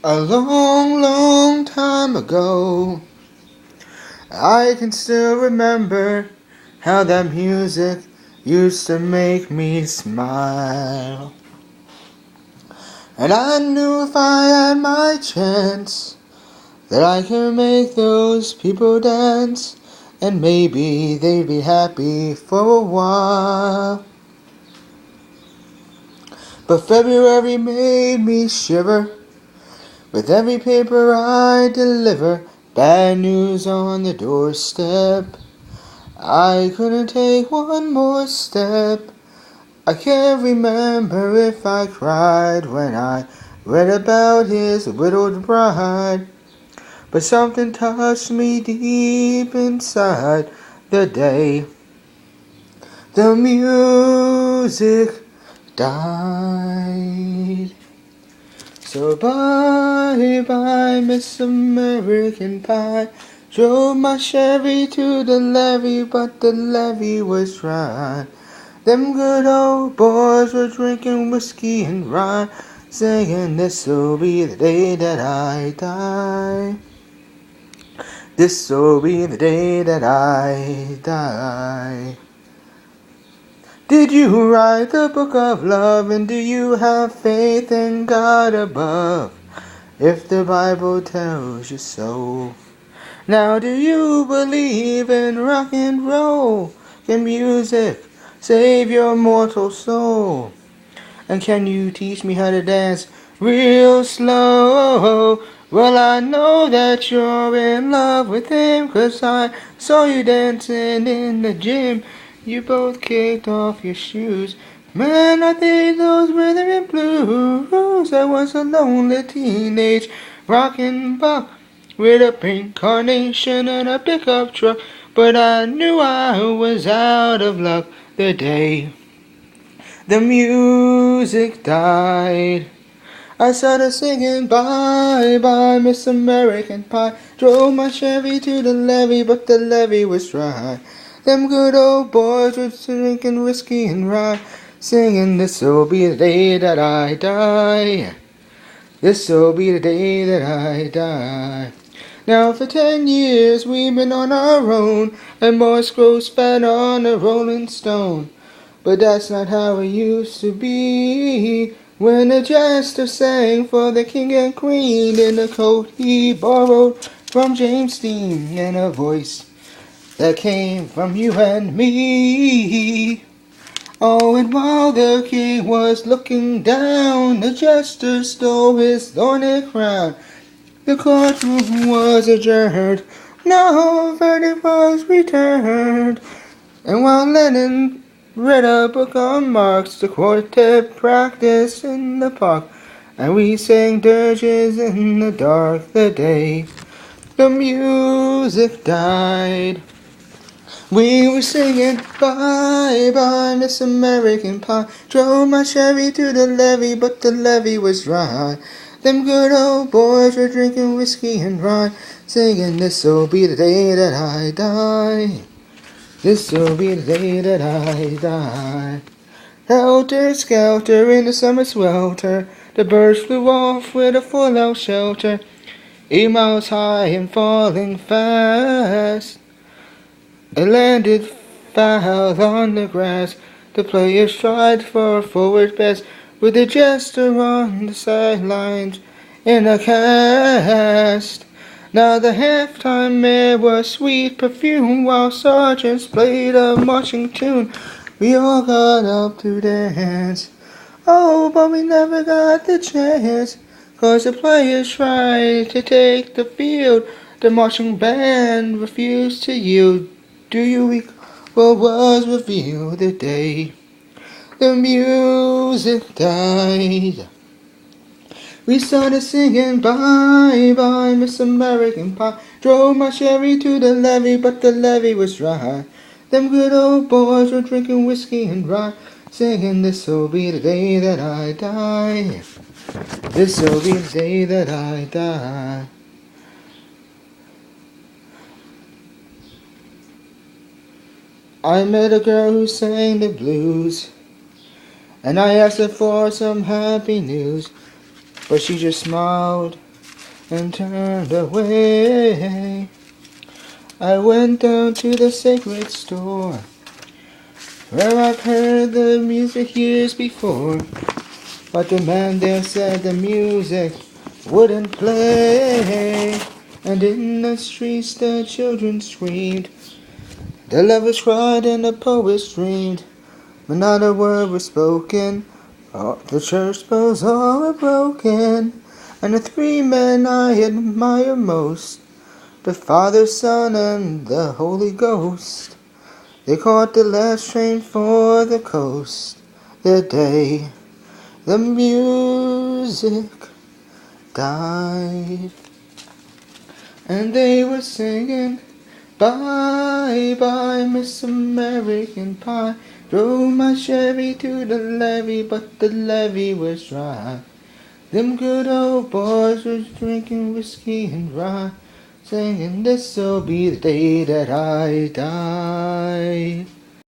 A long, long time ago, I can still remember how that music used to make me smile. And I knew if I had my chance that I could make those people dance, and maybe they'd be happy for a while. But February made me shiver with every paper I deliver. Bad news on the doorstep. I couldn't take one more step. I can't remember if I cried when I read about his widowed bride, but something touched me deep inside the day the music died. So bye-bye, Miss American Pie. Drove my Chevy to the levee, but the levee was dry. Them good old boys were drinking whiskey and rye, saying this'll be the day that I die. This'll be the day that I die. Did you write the book of love, and do you have faith in God above? If the Bible tells you so. Now do you believe in rock and roll? Can music save your mortal soul? And can you teach me how to dance real slow? Well, I know that you're in love with him, 'cause I saw you dancing in the gym. You both kicked off your shoes. Man, I think those rhythm and blues. I was a lonely teenage rockin' buck with a pink carnation and a pickup truck, but I knew I was out of luck the day the music died. I started singing bye-bye, Miss American Pie. Drove my Chevy to the levee, but the levee was dry. Them good old boys were drinking whiskey and rye, singing this'll be the day that I die. This'll be the day that I die. Now for 10 years we've been on our own, and boys grows fat on a rolling stone. But that's not how it used to be, when the jester sang for the king and queen in a coat he borrowed from James Dean, and a voice that came from you and me. Oh, and while the king was looking down, the jester stole his thorny crown. The courtroom was adjourned, no verdict was returned, and while Lennon read a book on Marx, the quartet practiced in the park, and we sang dirges in the dark the day the music died. We were singing bye-bye, Miss American Pie. Drove my Chevy to the levee, but the levee was dry. Them good old boys were drinking whiskey and rye, singing this'll be the day that I die. This'll be the day that I die. Helter-skelter in the summer swelter, the birds flew off with a full-out shelter, 8 miles high and falling fast. It landed foul on the grass. The players tried for a forward pass, with the jester on the sidelines in a cast. Now the halftime air was sweet perfume, while sergeants played a marching tune. We all got up to dance. Oh, but we never got the chance, 'cause the players tried to take the field. The marching band refused to yield. Do you recall what was revealed the day the music died? We started singing bye-bye, Miss American Pie. Drove my Chevy to the levee, but the levee was dry. Them good old boys were drinking whiskey and rye, singing this'll be the day that I die. This'll be the day that I die. I met a girl who sang the blues, and I asked her for some happy news, but she just smiled and turned away. I went down to the sacred store, where I've heard the music years before. But the man there said the music wouldn't play. And in the streets the children screamed, the lovers cried and the poets dreamed, but not a word was spoken. Oh, the church bells all were broken. And the three men I admire most, the Father, Son, and the Holy Ghost, they caught the last train for the coast. The day the music died, and they were singing, bye bye Miss American Pie. Drove my Chevy to the levee, but the levee was dry. Them good old boys was drinking whiskey and rye, singing this'll be the day that I die.